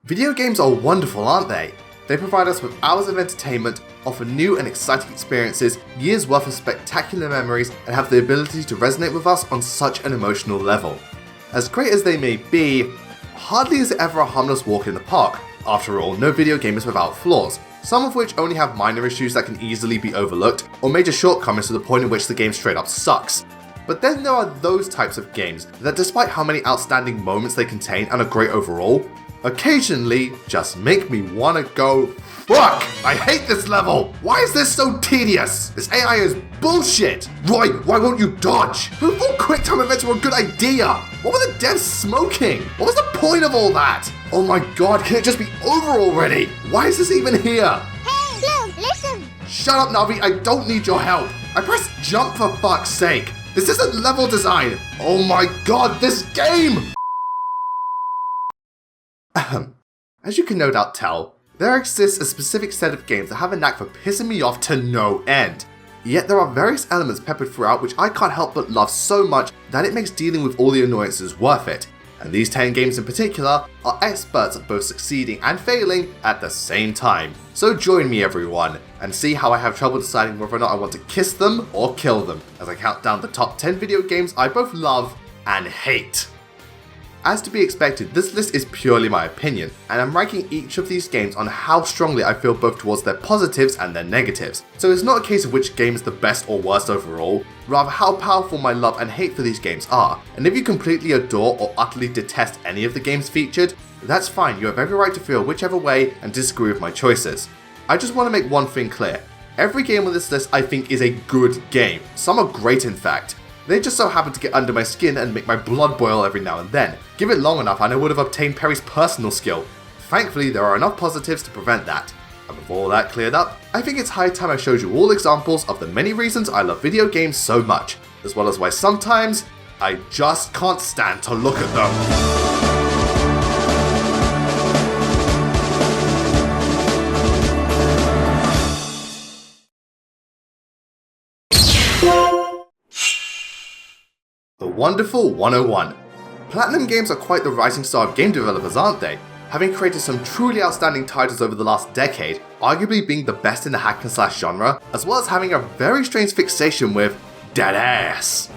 Video games are wonderful, aren't they? They provide us with hours of entertainment, offer new and exciting experiences, years worth of spectacular memories, and have the ability to resonate with us on such an emotional level. As great as they may be, hardly is it ever a harmless walk in the park. After all, no video game is without flaws, some of which only have minor issues that can easily be overlooked, or major shortcomings to the point in which the game straight up sucks. But then there are those types of games that, despite how many outstanding moments they contain and are great overall, occasionally just make me wanna go, fuck! I hate this level! Why is this so tedious? This AI is bullshit! Roy, why won't you dodge? Who thought quick time events were a good idea? What were the devs smoking? What was the point of all that? Oh my god, can it just be over already? Why is this even here? Hey, Blue, listen! Shut up, Navi, I don't need your help! I pressed jump for fuck's sake! This isn't level design! Oh my god, this game! As you can no doubt tell, there exists a specific set of games that have a knack for pissing me off to no end. Yet there are various elements peppered throughout which I can't help but love so much that it makes dealing with all the annoyances worth it. And these 10 games in particular are experts at both succeeding and failing at the same time. So join me everyone, and see how I have trouble deciding whether or not I want to kiss them or kill them, as I count down the top 10 video games I both love and hate. As to be expected, this list is purely my opinion, and I'm ranking each of these games on how strongly I feel both towards their positives and their negatives. So it's not a case of which game is the best or worst overall, rather how powerful my love and hate for these games are. And if you completely adore or utterly detest any of the games featured, that's fine, you have every right to feel whichever way and disagree with my choices. I just want to make one thing clear. Every game on this list I think is a good game. Some are great in fact. They just so happen to get under my skin and make my blood boil every now and then. Give it long enough and I would have obtained Perry's personal skill. Thankfully, there are enough positives to prevent that. And with all that cleared up, I think it's high time I showed you all examples of the many reasons I love video games so much, as well as why sometimes I just can't stand to look at them. The Wonderful 101. Platinum Games are quite the rising star of game developers, aren't they? Having created some truly outstanding titles over the last decade, arguably being the best in the hack and slash genre, as well as having a very strange fixation with deadass.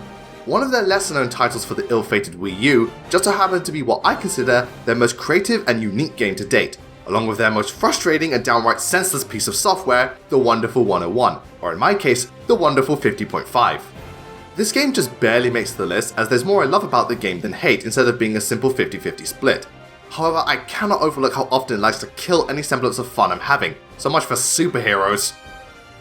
One of their lesser known titles for the ill-fated Wii U just so happened to be what I consider their most creative and unique game to date, along with their most frustrating and downright senseless piece of software, the Wonderful 101, or in my case, the Wonderful 50.5. This game just barely makes the list, as there's more I love about the game than hate instead of being a simple 50-50 split. However, I cannot overlook how often it likes to kill any semblance of fun I'm having. So much for superheroes.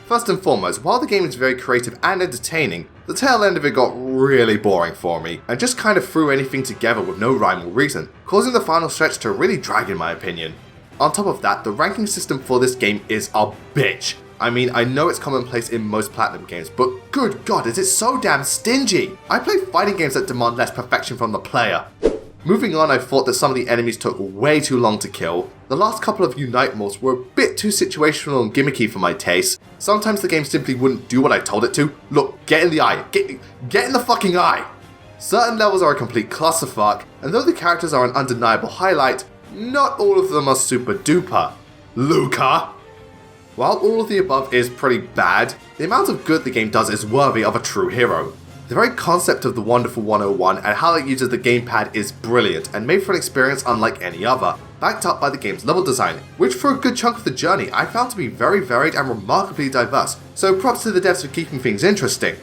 First and foremost, while the game is very creative and entertaining, the tail end of it got really boring for me, and just kind of threw anything together with no rhyme or reason, causing the final stretch to really drag in my opinion. On top of that, the ranking system for this game is a bitch. I mean, I know it's commonplace in most Platinum games, but good god, is it so damn stingy! I play fighting games that demand less perfection from the player. Moving on, I thought that some of the enemies took way too long to kill. The last couple of Unite modes were a bit too situational and gimmicky for my taste. Sometimes the game simply wouldn't do what I told it to. Look, get in the eye. Get in the fucking eye! Certain levels are a complete clusterfuck, and though the characters are an undeniable highlight, not all of them are super duper. Luca! While all of the above is pretty bad, the amount of good the game does is worthy of a true hero. The very concept of the Wonderful 101 and how it uses the gamepad is brilliant and made for an experience unlike any other, backed up by the game's level design, which for a good chunk of the journey I found to be very varied and remarkably diverse, so props to the devs for keeping things interesting.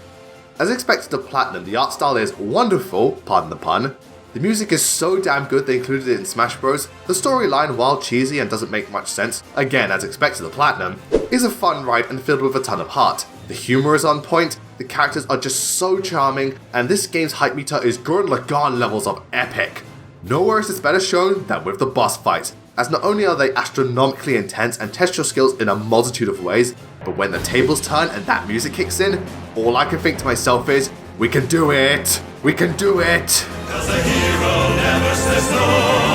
As expected of Platinum, the art style is wonderful, pardon the pun. The music is so damn good they included it in Smash Bros. The storyline, while cheesy and doesn't make much sense, again as expected of Platinum, is a fun ride and filled with a ton of heart. The humor is on point, the characters are just so charming, and this game's hype meter is Gurren Lagann levels of epic. Nowhere is this better shown than with the boss fights, as not only are they astronomically intense and test your skills in a multitude of ways, but when the tables turn and that music kicks in, all I can think to myself is, we can do it! We can do it! 'Cause a hero never says no.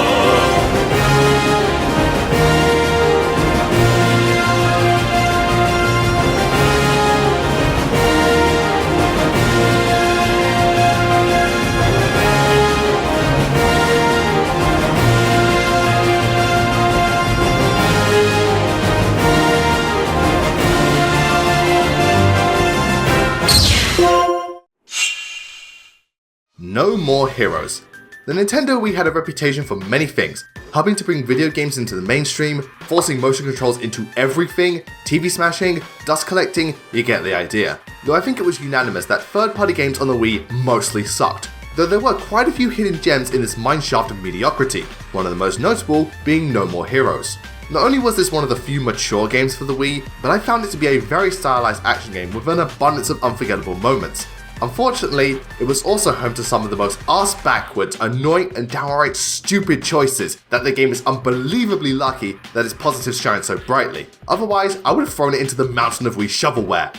More Heroes. The Nintendo Wii had a reputation for many things, helping to bring video games into the mainstream, forcing motion controls into everything, TV smashing, dust collecting, you get the idea. Though I think it was unanimous that third-party games on the Wii mostly sucked, though there were quite a few hidden gems in this mineshaft of mediocrity, one of the most notable being No More Heroes. Not only was this one of the few mature games for the Wii, but I found it to be a very stylized action game with an abundance of unforgettable moments. Unfortunately, it was also home to some of the most arse-backwards, annoying and downright stupid choices that the game is unbelievably lucky that its positives shine so brightly. Otherwise, I would have thrown it into the mountain of Wii shovelware.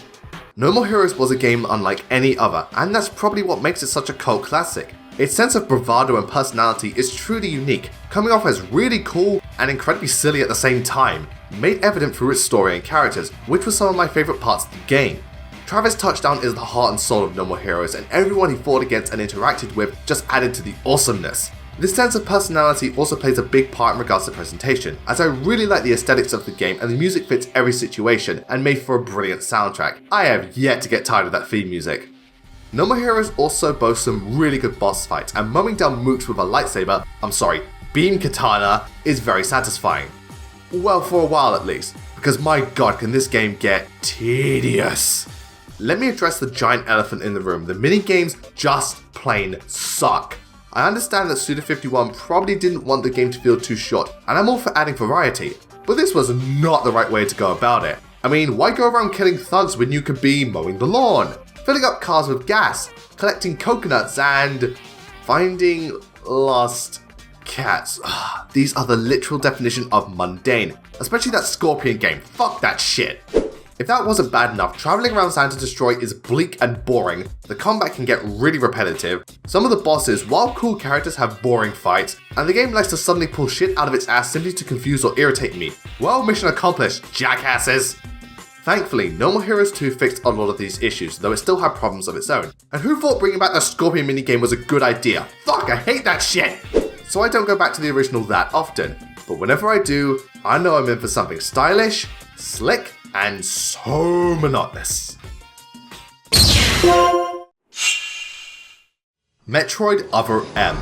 No More Heroes was a game unlike any other, and that's probably what makes it such a cult classic. Its sense of bravado and personality is truly unique, coming off as really cool and incredibly silly at the same time, made evident through its story and characters, which were some of my favourite parts of the game. Travis Touchdown is the heart and soul of No More Heroes, and everyone he fought against and interacted with just added to the awesomeness. This sense of personality also plays a big part in regards to presentation, as I really like the aesthetics of the game and the music fits every situation and made for a brilliant soundtrack. I have yet to get tired of that theme music. No More Heroes also boasts some really good boss fights, and mowing down mooks with a beam katana is very satisfying. Well, for a while at least, because my god can this game get tedious. Let me address the giant elephant in the room. The minigames just plain suck. I understand that Suda51 probably didn't want the game to feel too short, and I'm all for adding variety, but this was not the right way to go about it. I mean, why go around killing thugs when you could be mowing the lawn, filling up cars with gas, collecting coconuts, and finding lost cats? These are the literal definition of mundane, especially that Scorpion game. Fuck that shit. If that wasn't bad enough, traveling around Santa Destroy is bleak and boring, the combat can get really repetitive, some of the bosses, while cool characters, have boring fights, and the game likes to suddenly pull shit out of its ass simply to confuse or irritate me. Well, mission accomplished, jackasses! Thankfully, No More Heroes 2 fixed a lot of these issues, though it still had problems of its own. And who thought bringing back the Scorpion minigame was a good idea? Fuck, I hate that shit! So I don't go back to the original that often, but whenever I do, I know I'm in for something stylish, slick, and so monotonous. Metroid Other M.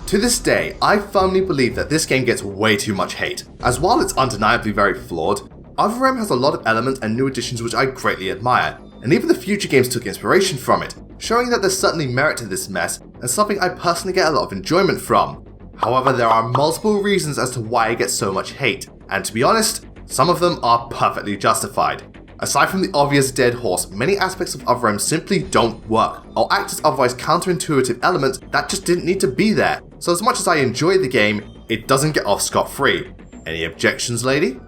To this day, I firmly believe that this game gets way too much hate, as while it's undeniably very flawed, Other M has a lot of elements and new additions which I greatly admire, and even the future games took inspiration from it, showing that there's certainly merit to this mess, and something I personally get a lot of enjoyment from. However, there are multiple reasons as to why it gets so much hate, and to be honest, some of them are perfectly justified. Aside from the obvious dead horse, many aspects of Other M simply don't work, or act as otherwise counterintuitive elements that just didn't need to be there. So as much as I enjoy the game, it doesn't get off scot-free. Any objections, lady?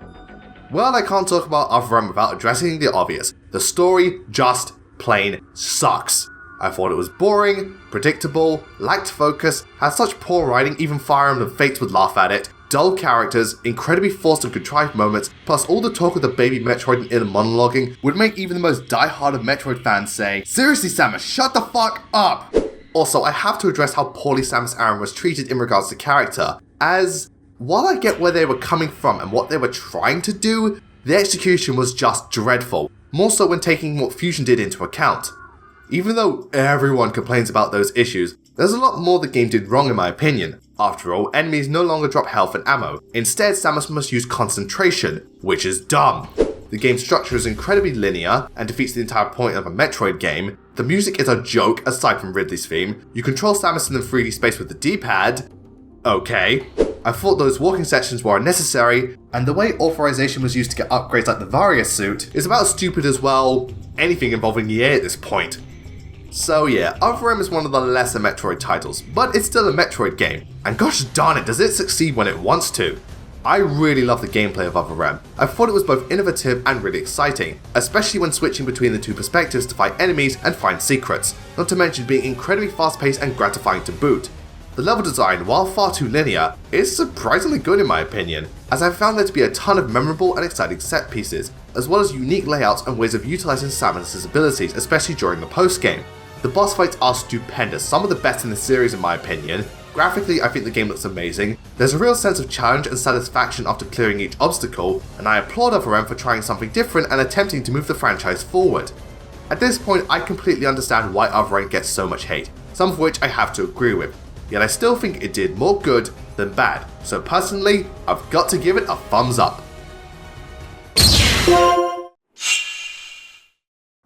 Well, I can't talk about Other M without addressing the obvious. The story just plain sucks. I thought it was boring, predictable, lacked focus, had such poor writing even Fire Emblem Fates would laugh at it, dull characters, incredibly forced and contrived moments, plus all the talk of the baby Metroid and inner monologuing would make even the most die-hard of Metroid fans say, "Seriously Samus, shut the fuck up!" Also, I have to address how poorly Samus Aran was treated in regards to character, as while I get where they were coming from and what they were trying to do, the execution was just dreadful, more so when taking what Fusion did into account. Even though everyone complains about those issues, there's a lot more the game did wrong in my opinion. After all, enemies no longer drop health and ammo. Instead, Samus must use concentration, which is dumb. The game's structure is incredibly linear and defeats the entire point of a Metroid game. The music is a joke, aside from Ridley's theme. You control Samus in the 3D space with the D-pad. Okay. I thought those walking sections were unnecessary, and the way authorization was used to get upgrades like the Varia suit is about as stupid as, well, anything involving EA at this point. So yeah, Other M is one of the lesser Metroid titles, but it's still a Metroid game, and gosh darn it, does it succeed when it wants to. I really love the gameplay of Other M. I thought it was both innovative and really exciting, especially when switching between the two perspectives to fight enemies and find secrets, not to mention being incredibly fast-paced and gratifying to boot. The level design, while far too linear, is surprisingly good in my opinion, as I found there to be a ton of memorable and exciting set pieces, as well as unique layouts and ways of utilising Samus' abilities, especially during the post-game. The boss fights are stupendous, some of the best in the series in my opinion. Graphically, I think the game looks amazing. There's a real sense of challenge and satisfaction after clearing each obstacle, and I applaud Other M for trying something different and attempting to move the franchise forward. At this point, I completely understand why Other M gets so much hate. some of which I have to agree with, yet I still think it did more good than bad, so personally, I've got to give it a thumbs up.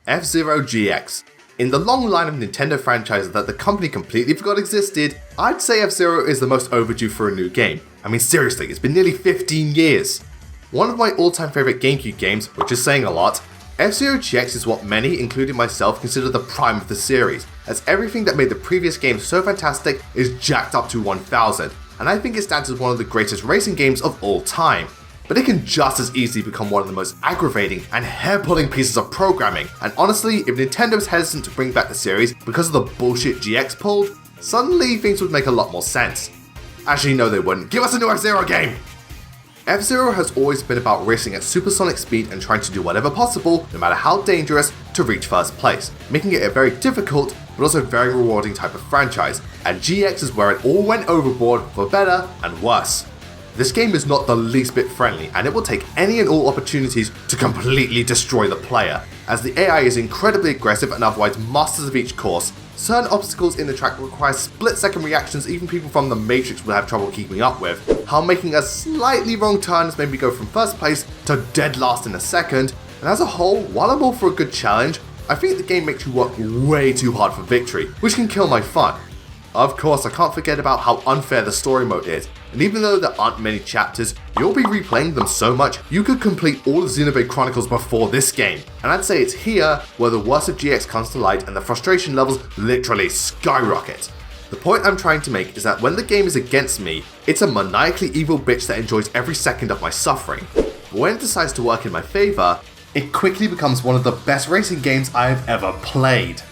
FZero GX. In the long line of Nintendo franchises that the company completely forgot existed, I'd say FZero is the most overdue for a new game. I mean seriously, it's been nearly 15 years. One of my all-time favourite GameCube games, which is saying a lot, FZero GX is what many, including myself, consider the prime of the series, as everything that made the previous game so fantastic is jacked up to 1000, and I think it stands as one of the greatest racing games of all time. But it can just as easily become one of the most aggravating and hair-pulling pieces of programming, and honestly, if Nintendo is hesitant to bring back the series because of the bullshit GX pulled, suddenly things would make a lot more sense. Actually no they wouldn't, give us a new F-Zero game! F-Zero has always been about racing at supersonic speed and trying to do whatever possible, no matter how dangerous, to reach first place, making it a very difficult but also very rewarding type of franchise, and GX is where it all went overboard for better and worse. This game is not the least bit friendly, and it will take any and all opportunities to completely destroy the player, as the AI is incredibly aggressive and otherwise masters of each course. Certain obstacles in the track require split-second reactions even people from the Matrix will have trouble keeping up with, how making a slightly wrong turn has made me go from first place to dead last in a second, and as a whole, while I'm all for a good challenge, I think the game makes you work way too hard for victory, which can kill my fun. Of course, I can't forget about how unfair the story mode is, and even though there aren't many chapters, you'll be replaying them so much you could complete all of Xenoblade Chronicles before this game, and I'd say it's here where the worst of GX comes to light and the frustration levels literally skyrocket. The point I'm trying to make is that when the game is against me, it's a maniacally evil bitch that enjoys every second of my suffering, but when it decides to work in my favour, it quickly becomes one of the best racing games I've ever played.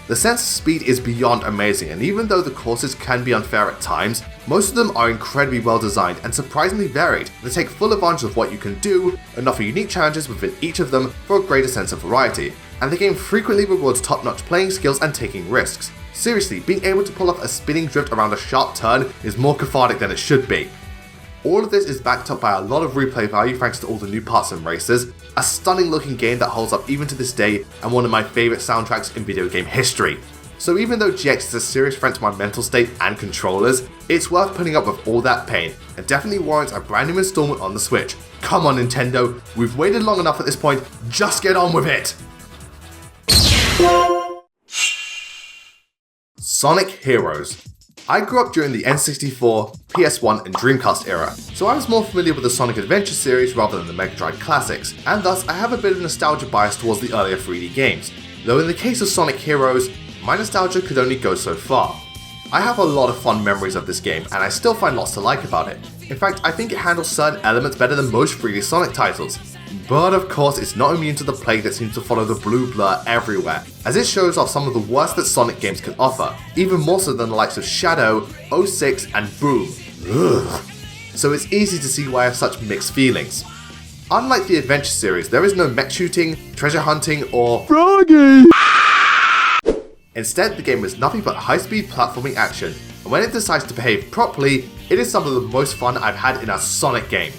The sense of speed is beyond amazing, and even though the courses can be unfair at times, most of them are incredibly well designed and surprisingly varied. They take full advantage of what you can do and offer unique challenges within each of them for a greater sense of variety, and the game frequently rewards top-notch playing skills and taking risks. Seriously, being able to pull off a spinning drift around a sharp turn is more cathartic than it should be. All of this is backed up by a lot of replay value thanks to all the new parts and races, a stunning looking game that holds up even to this day, and one of my favourite soundtracks in video game history. So even though GX is a serious threat to my mental state and controllers, it's worth putting up with all that pain, and definitely warrants a brand new installment on the Switch. Come on Nintendo, we've waited long enough at this point, just get on with it! Sonic Heroes. I grew up during the N64, PS1 and Dreamcast era, so I was more familiar with the Sonic Adventure series rather than the Mega Drive classics, and thus I have a bit of nostalgia bias towards the earlier 3D games, though in the case of Sonic Heroes, my nostalgia could only go so far. I have a lot of fond memories of this game, and I still find lots to like about it. In fact, I think it handles certain elements better than most 3D Sonic titles. But of course, it's not immune to the plague that seems to follow the blue blur everywhere, as it shows off some of the worst that Sonic games can offer, even more so than the likes of Shadow, 06 and Boom. Ugh. So it's easy to see why I have such mixed feelings. Unlike the Adventure series, there is no mech shooting, treasure hunting, or Froggy! Instead, the game is nothing but high-speed platforming action, and when it decides to behave properly, it is some of the most fun I've had in a Sonic game.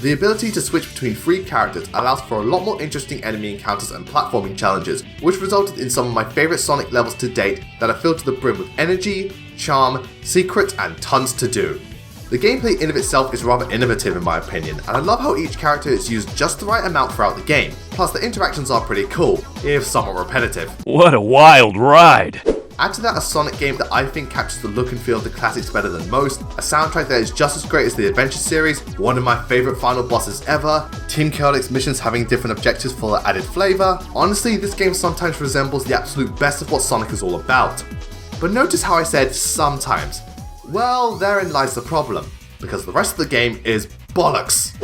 The ability to switch between 3 characters allows for a lot more interesting enemy encounters and platforming challenges, which resulted in some of my favourite Sonic levels to date that are filled to the brim with energy, charm, secrets, and tons to do. The gameplay in of itself is rather innovative in my opinion, and I love how each character is used just the right amount throughout the game, plus the interactions are pretty cool, if somewhat repetitive. What a wild ride! Add to that a Sonic game that I think captures the look and feel of the classics better than most, a soundtrack that is just as great as the Adventure series, one of my favourite final bosses ever, Team Chaotic's missions having different objectives for the added flavour. Honestly, this game sometimes resembles the absolute best of what Sonic is all about. But notice how I said sometimes. Well, therein lies the problem, because the rest of the game is bollocks.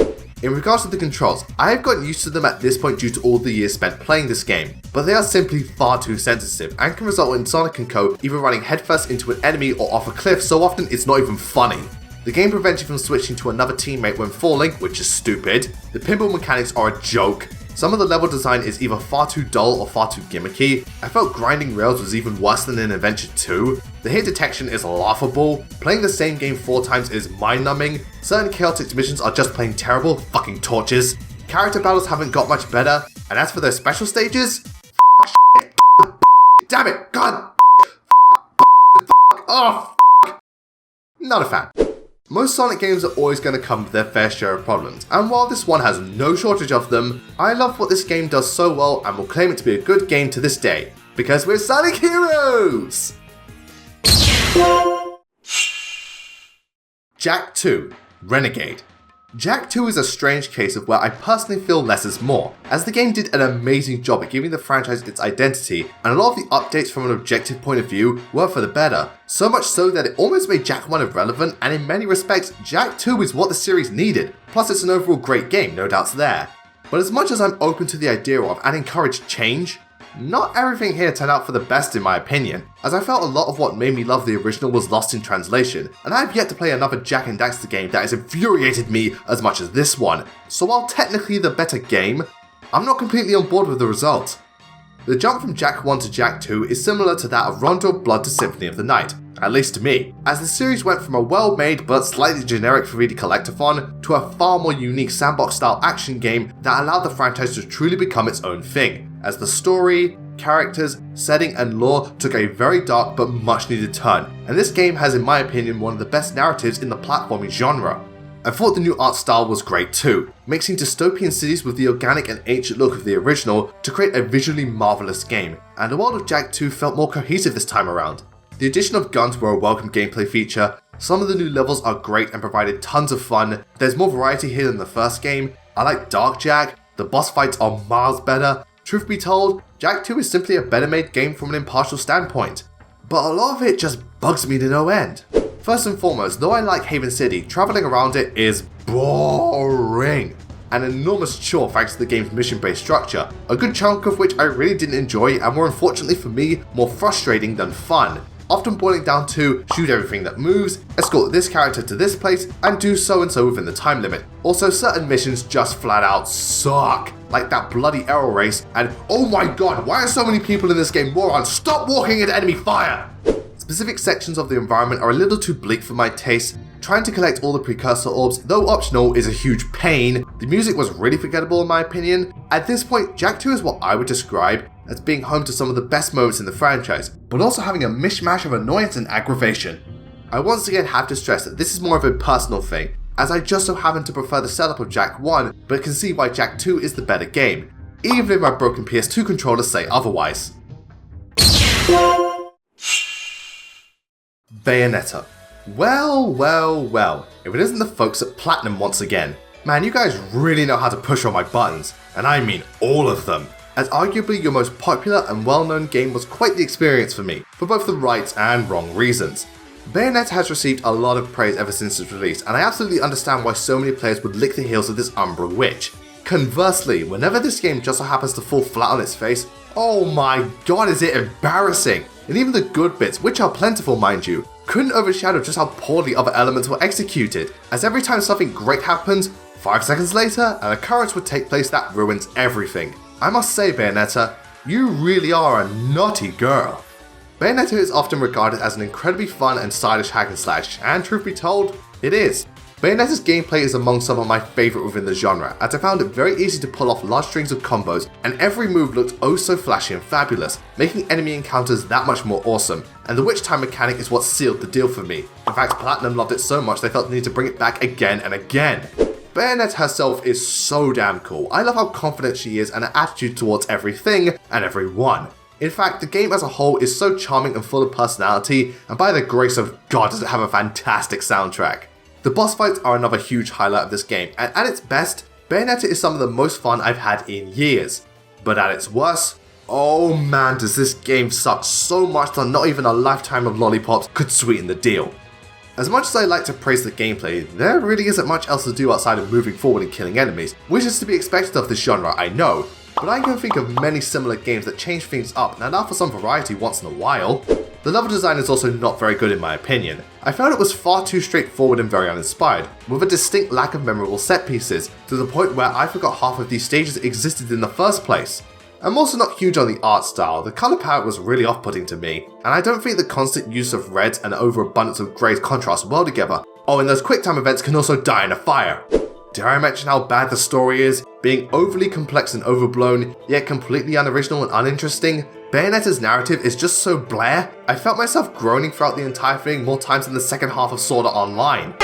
In regards to the controls, I have gotten used to them at this point due to all the years spent playing this game, but they are simply far too sensitive and can result in Sonic & Co. either running headfirst into an enemy or off a cliff so often it's not even funny. The game prevents you from switching to another teammate when falling, which is stupid. The pinball mechanics are a joke. Some of the level design is either far too dull or far too gimmicky. I felt grinding rails was even worse than in Adventure 2. The hit detection is laughable. Playing the same game 4 times is mind-numbing. Certain Chaotix missions are just plain terrible fucking torches. Character battles haven't got much better. And as for their special stages, shit, damn it, god, Oh, not a fan. Most Sonic games are always going to come with their fair share of problems, and while this one has no shortage of them, I love what this game does so well and will claim it to be a good game to this day, because we're Sonic Heroes! Jak 2 Renegade. Jak 2 is a strange case of where I personally feel less is more, as the game did an amazing job at giving the franchise its identity, and a lot of the updates from an objective point of view were for the better, so much so that it almost made Jak 1 irrelevant, and in many respects, Jak 2 is what the series needed, plus it's an overall great game, no doubts there. But as much as I'm open to the idea of and encourage change, not everything here turned out for the best in my opinion, as I felt a lot of what made me love the original was lost in translation, and I have yet to play another Jak and Daxter game that has infuriated me as much as this one, so while technically the better game, I'm not completely on board with the result. The jump from Jak 1 to Jak 2 is similar to that of Rondo of Blood to Symphony of the Night, at least to me, as the series went from a well-made but slightly generic 3D collectathon to a far more unique sandbox-style action game that allowed the franchise to truly become its own thing, as the story, characters, setting and lore took a very dark but much needed turn, and this game has in my opinion one of the best narratives in the platforming genre. I thought the new art style was great too, mixing dystopian cities with the organic and ancient look of the original to create a visually marvellous game, and the world of Jak 2 felt more cohesive this time around. The addition of guns were a welcome gameplay feature, some of the new levels are great and provided tons of fun, there's more variety here than the first game, I like Dark Jak, the boss fights are miles better. Truth be told, Jak 2 is simply a better made game from an impartial standpoint, but a lot of it just bugs me to no end. First and foremost, though I like Haven City, travelling around it is boring. An enormous chore thanks to the game's mission-based structure, a good chunk of which I really didn't enjoy and were unfortunately for me, more frustrating than fun. Often boiling down to shoot everything that moves, escort this character to this place, and do so and so within the time limit. Also, certain missions just flat out suck, like that bloody arrow race, and oh my god, why are so many people in this game morons? Stop walking into enemy fire! Specific sections of the environment are a little too bleak for my taste. Trying to collect all the precursor orbs, though optional, is a huge pain. The music was really forgettable in my opinion. At this point, Jak 2 is what I would describe as being home to some of the best moments in the franchise, but also having a mishmash of annoyance and aggravation. I once again have to stress that this is more of a personal thing, as I just so happen to prefer the setup of Jak 1, but can see why Jak 2 is the better game, even if my broken PS2 controllers say otherwise. Bayonetta. Well, if it isn't the folks at Platinum once again. Man, you guys really know how to push on my buttons, and I mean all of them. As arguably your most popular and well-known game was quite the experience for me, for both the right and wrong reasons. Bayonetta has received a lot of praise ever since its release, and I absolutely understand why so many players would lick the heels of this Umbra witch. Conversely, whenever this game just so happens to fall flat on its face, oh my god is it embarrassing! And even the good bits, which are plentiful mind you, couldn't overshadow just how poorly other elements were executed, as every time something great happens, 5 seconds later, an occurrence would take place that ruins everything. I must say, Bayonetta, you really are a naughty girl. Bayonetta is often regarded as an incredibly fun and stylish hack and slash, and truth be told, it is. Bayonetta's gameplay is among some of my favourite within the genre, as I found it very easy to pull off large strings of combos, and every move looked oh so flashy and fabulous, making enemy encounters that much more awesome, and the witch time mechanic is what sealed the deal for me. In fact, Platinum loved it so much they felt the need to bring it back again and again. Bayonetta herself is so damn cool. I love how confident she is and her attitude towards everything and everyone. In fact, the game as a whole is so charming and full of personality, and by the grace of God does it have a fantastic soundtrack. The boss fights are another huge highlight of this game, and at its best, Bayonetta is some of the most fun I've had in years. But at its worst, oh man does this game suck so much that not even a lifetime of lollipops could sweeten the deal. As much as I like to praise the gameplay, there really isn't much else to do outside of moving forward and killing enemies, which is to be expected of this genre, I know, but I can think of many similar games that change things up and allow for some variety once in a while. The level design is also not very good in my opinion. I felt it was far too straightforward and very uninspired, with a distinct lack of memorable set pieces, to the point where I forgot half of these stages existed in the first place. I'm also not huge on the art style, the colour palette was really off-putting to me, and I don't think the constant use of reds and overabundance of greys contrast well together. Oh, and those quick time events can also die in a fire. Dare I mention how bad the story is? Being overly complex and overblown, yet completely unoriginal and uninteresting, Bayonetta's narrative is just so blah. I felt myself groaning throughout the entire thing more times than the second half of Sword Art Online.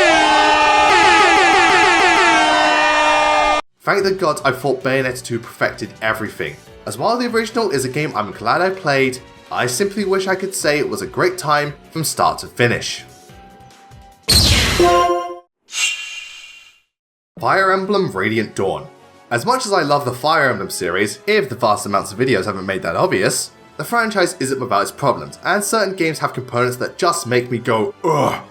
Thank the gods I thought Bayonetta 2 perfected everything. As while the original is a game I'm glad I played, I simply wish I could say it was a great time from start to finish. Fire Emblem Radiant Dawn. As much as I love the Fire Emblem series, if the vast amounts of videos haven't made that obvious, the franchise isn't without its problems, and certain games have components that just make me go ugh.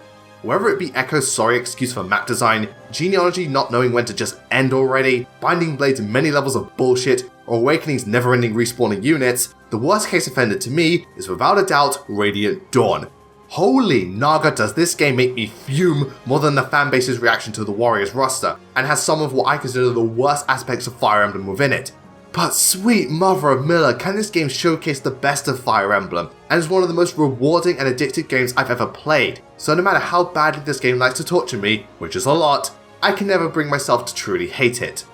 Whether it be Echo's sorry excuse for map design, Genealogy not knowing when to just end already, Binding Blade's many levels of bullshit, or Awakening's never-ending respawning units, the worst case offender to me is without a doubt Radiant Dawn. Holy naga, does this game make me fume more than the fanbase's reaction to the Warriors roster, and has some of what I consider the worst aspects of Fire Emblem within it. But sweet mother of Miller, can this game showcase the best of Fire Emblem, and is one of the most rewarding and addictive games I've ever played. So no matter how badly this game likes to torture me, which is a lot, I can never bring myself to truly hate it.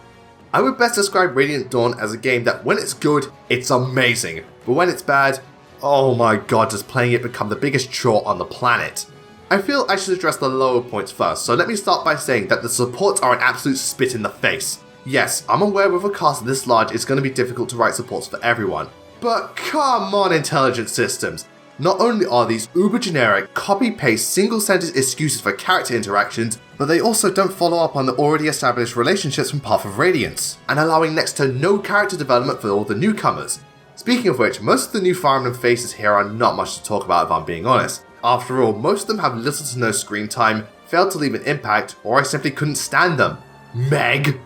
I would best describe Radiant Dawn as a game that when it's good, it's amazing, but when it's bad, oh my god, does playing it become the biggest chore on the planet. I feel I should address the lower points first, so let me start by saying that the supports are an absolute spit in the face. Yes, I'm aware with a cast this large it's going to be difficult to write supports for everyone, but come on Intelligent Systems. Not only are these uber generic, copy-paste, single-sentence excuses for character interactions, but they also don't follow up on the already established relationships from Path of Radiance, and allowing next to no character development for all the newcomers. Speaking of which, most of the new Fire Emblem faces here are not much to talk about if I'm being honest. After all, most of them have little to no screen time, failed to leave an impact, or I simply couldn't stand them. Meg!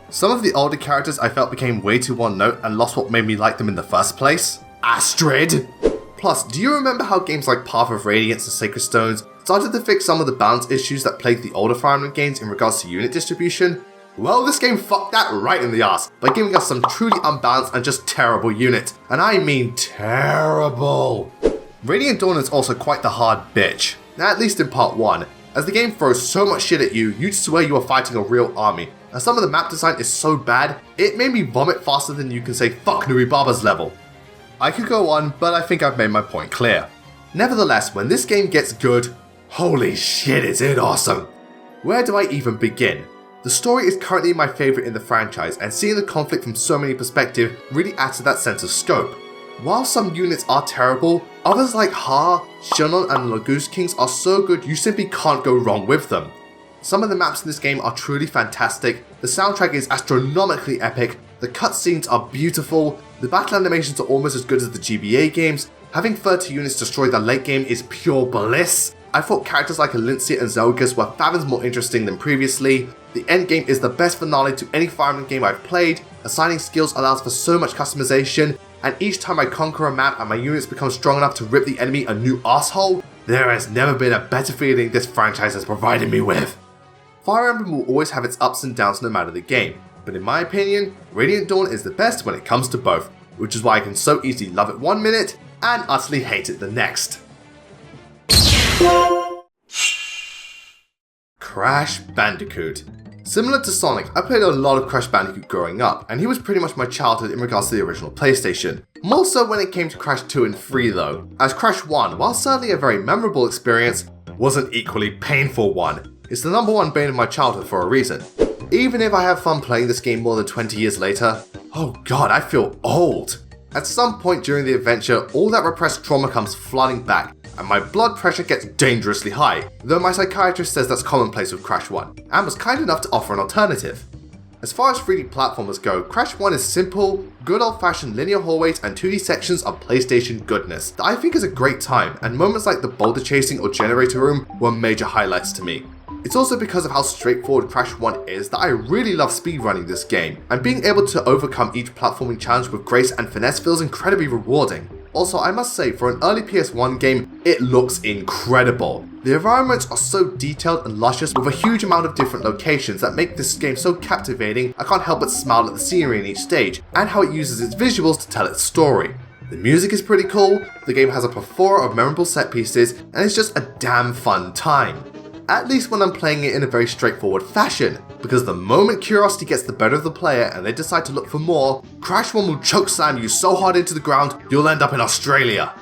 Some of the older characters I felt became way too one note and lost what made me like them in the first place. Astrid! Plus, do you remember how games like Path of Radiance and Sacred Stones started to fix some of the balance issues that plagued the older Fire Emblem games in regards to unit distribution? Well, this game fucked that right in the ass by giving us some truly unbalanced and just terrible units. And I mean terrible. Radiant Dawn is also quite the hard bitch, at least in part 1. As the game throws so much shit at you, you'd swear you were fighting a real army. And some of the map design is so bad, it made me vomit faster than you can say fuck Nuribaba's level. I could go on, but I think I've made my point clear. Nevertheless, when this game gets good, holy shit is it awesome. Where do I even begin? The story is currently my favourite in the franchise, and seeing the conflict from so many perspectives really adds to that sense of scope. While some units are terrible, others like Ha, Shinnon and Lagoose Kings are so good you simply can't go wrong with them. Some of the maps in this game are truly fantastic, the soundtrack is astronomically epic, the cutscenes are beautiful, the battle animations are almost as good as the GBA games, having 30 units destroy the late game is pure bliss. I thought characters like Alincia and Zelgus were fathoms more interesting than previously. The endgame is the best finale to any Fire Emblem game I've played, assigning skills allows for so much customization, and each time I conquer a map and my units become strong enough to rip the enemy a new asshole, there has never been a better feeling this franchise has provided me with. Fire Emblem will always have its ups and downs no matter the game, but in my opinion, Radiant Dawn is the best when it comes to both, which is why I can so easily love it one minute and utterly hate it the next. Crash Bandicoot. Similar to Sonic, I played a lot of Crash Bandicoot growing up, and he was pretty much my childhood in regards to the original PlayStation. More so when it came to Crash 2 and 3 though, as Crash 1, while certainly a very memorable experience, was an equally painful one. It's the number one bane of my childhood for a reason. Even if I have fun playing this game more than 20 years later, oh god, I feel old. At some point during the adventure, all that repressed trauma comes flooding back, and my blood pressure gets dangerously high, though my psychiatrist says that's commonplace with Crash 1, and was kind enough to offer an alternative. As far as 3D platformers go, Crash 1 is simple, good old-fashioned linear hallways and 2D sections of PlayStation goodness that I think is a great time, and moments like the boulder chasing or generator room were major highlights to me. It's also because of how straightforward Crash 1 is that I really love speedrunning this game, and being able to overcome each platforming challenge with grace and finesse feels incredibly rewarding. Also, I must say, for an early PS1 game, it looks incredible. The environments are so detailed and luscious with a huge amount of different locations that make this game so captivating I can't help but smile at the scenery in each stage, and how it uses its visuals to tell its story. The music is pretty cool, the game has a plethora of memorable set pieces, and it's just a damn fun time. at least when I'm playing it in a very straightforward fashion, because the moment curiosity gets the better of the player and they decide to look for more, Crash 1 will chokeslam you so hard into the ground you'll end up in Australia.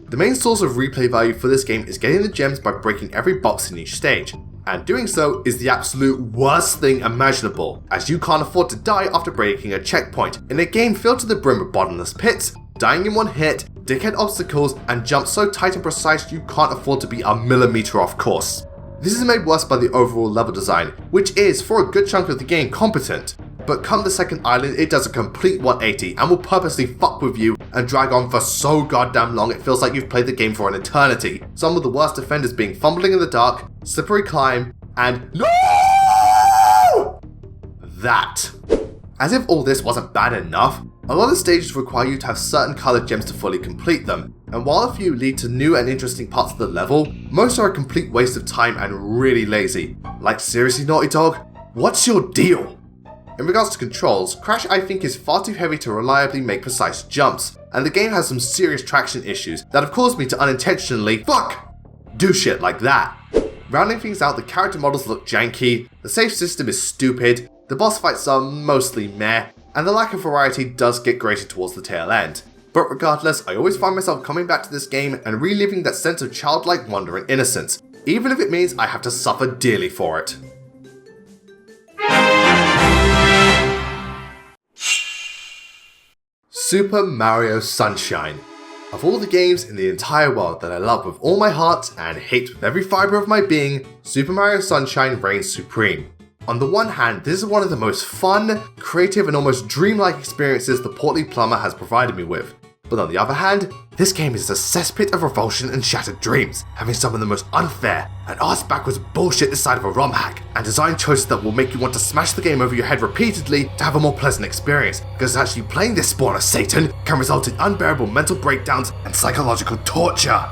The main source of replay value for this game is getting the gems by breaking every box in each stage, and doing so is the absolute worst thing imaginable, as you can't afford to die after breaking a checkpoint in a game filled to the brim with bottomless pits, dying in one hit, dickhead obstacles, and jumps so tight and precise you can't afford to be a millimeter off course. This is made worse by the overall level design, which is, for a good chunk of the game, competent. But come the second island, it does a complete 180 and will purposely fuck with you and drag on for so goddamn long it feels like you've played the game for an eternity. Some of the worst offenders being fumbling in the dark, slippery climb, and no! That. As if all this wasn't bad enough, a lot of stages require you to have certain coloured gems to fully complete them, and while a few lead to new and interesting parts of the level, most are a complete waste of time and really lazy. Like, seriously, Naughty Dog? What's your deal? In regards to controls, Crash I think is far too heavy to reliably make precise jumps, and the game has some serious traction issues that have caused me to unintentionally do shit like that. Rounding things out, the character models look janky, the save system is stupid, the boss fights are mostly meh, and the lack of variety does get greater towards the tail end. But regardless, I always find myself coming back to this game and reliving that sense of childlike wonder and innocence, even if it means I have to suffer dearly for it. Super Mario Sunshine. Of all the games in the entire world that I love with all my heart and hate with every fibre of my being, Super Mario Sunshine reigns supreme. On the one hand, this is one of the most fun, creative and almost dreamlike experiences the portly plumber has provided me with. But on the other hand, this game is a cesspit of revulsion and shattered dreams, having some of the most unfair and arse-backwards bullshit this side of a ROM hack, and design choices that will make you want to smash the game over your head repeatedly to have a more pleasant experience, because actually playing this spawn of Satan can result in unbearable mental breakdowns and psychological torture.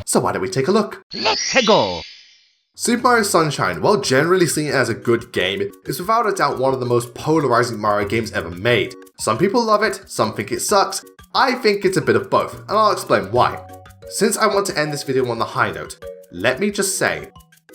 So why don't we take a look? Let's go! Super Mario Sunshine, while generally seen as a good game, is without a doubt one of the most polarizing Mario games ever made. Some people love it, some think it sucks. I think it's a bit of both, and I'll explain why. Since I want to end this video on the high note, let me just say,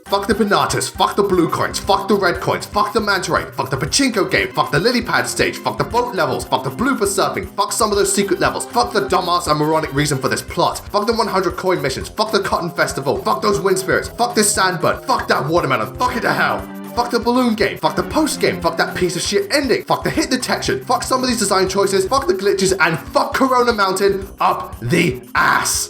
fuck the pinatas, fuck the blue coins, fuck the red coins, fuck the manta ray, fuck the pachinko game, fuck the lily pad stage, fuck the boat levels, fuck the blooper surfing, fuck some of those secret levels, fuck the dumbass and moronic reason for this plot, fuck the 100 coin missions, fuck the cotton festival, fuck those wind spirits, fuck this sandbird, fuck that watermelon, fuck it to hell. Fuck the balloon game, fuck the post game, fuck that piece of shit ending, fuck the hit detection, fuck some of these design choices, fuck the glitches, and fuck Corona Mountain up the ass!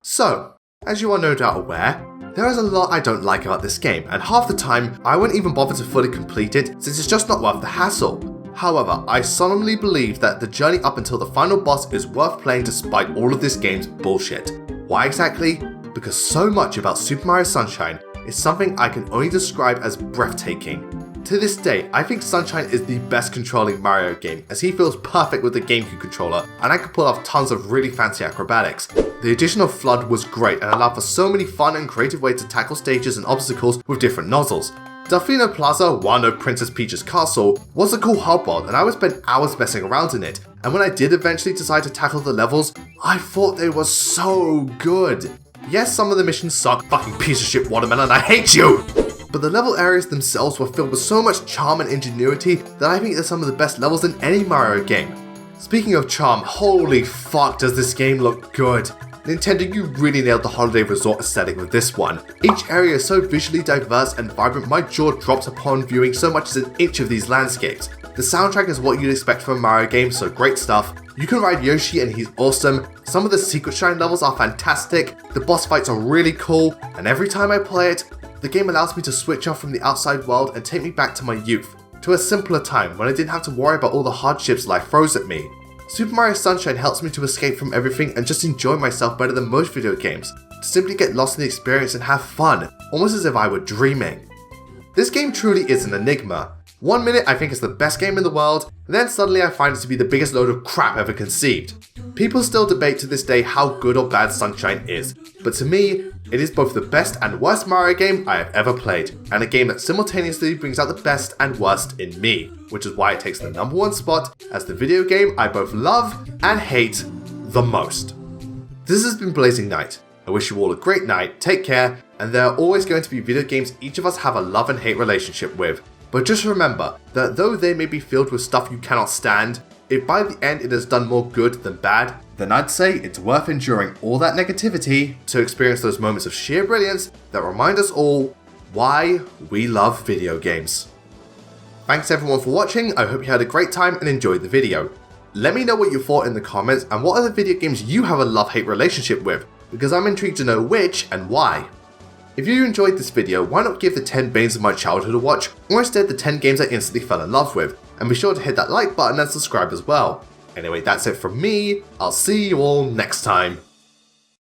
So, as you are no doubt aware, there is a lot I don't like about this game, and half the time I wouldn't even bother to fully complete it since it's just not worth the hassle. However, I solemnly believe that the journey up until the final boss is worth playing despite all of this game's bullshit. Why exactly? Because so much about Super Mario Sunshine is something I can only describe as breathtaking. To this day, I think Sunshine is the best controlling Mario game, as he feels perfect with the GameCube controller, and I can pull off tons of really fancy acrobatics. The addition of FLUDD was great and allowed for so many fun and creative ways to tackle stages and obstacles with different nozzles. Delfino Plaza, Wano Princess Peach's castle, was a cool hub world and I would spend hours messing around in it, and when I did eventually decide to tackle the levels, I thought they were so good. Yes, some of the missions suck, fucking piece of shit watermelon, I hate you! But the level areas themselves were filled with so much charm and ingenuity that I think they're some of the best levels in any Mario game. Speaking of charm, holy fuck does this game look good. Nintendo, you really nailed the holiday resort aesthetic with this one. Each area is so visually diverse and vibrant my jaw drops upon viewing so much as an inch of these landscapes. The soundtrack is what you'd expect from a Mario game, so great stuff. You can ride Yoshi and he's awesome, some of the Secret Shrine levels are fantastic, the boss fights are really cool, and every time I play it, the game allows me to switch off from the outside world and take me back to my youth, to a simpler time when I didn't have to worry about all the hardships life throws at me. Super Mario Sunshine helps me to escape from everything and just enjoy myself better than most video games, to simply get lost in the experience and have fun, almost as if I were dreaming. This game truly is an enigma. One minute I think it's the best game in the world, and then suddenly I find it to be the biggest load of crap ever conceived. People still debate to this day how good or bad Sunshine is, but to me, it is both the best and worst Mario game I have ever played, and a game that simultaneously brings out the best and worst in me, which is why it takes the #1 spot as the video game I both love and hate the most. This has been Blazing Knight. I wish you all a great night, take care, and there are always going to be video games each of us have a love and hate relationship with. But just remember that though they may be filled with stuff you cannot stand, if by the end it has done more good than bad, then I'd say it's worth enduring all that negativity to experience those moments of sheer brilliance that remind us all why we love video games. Thanks everyone for watching, I hope you had a great time and enjoyed the video. Let me know what you thought in the comments and what other video games you have a love-hate relationship with, because I'm intrigued to know which and why. If you enjoyed this video, why not give the 10 Banes of my childhood a watch, or instead the 10 games I instantly fell in love with, and be sure to hit that like button and subscribe as well. Anyway, that's it from me, I'll see you all next time.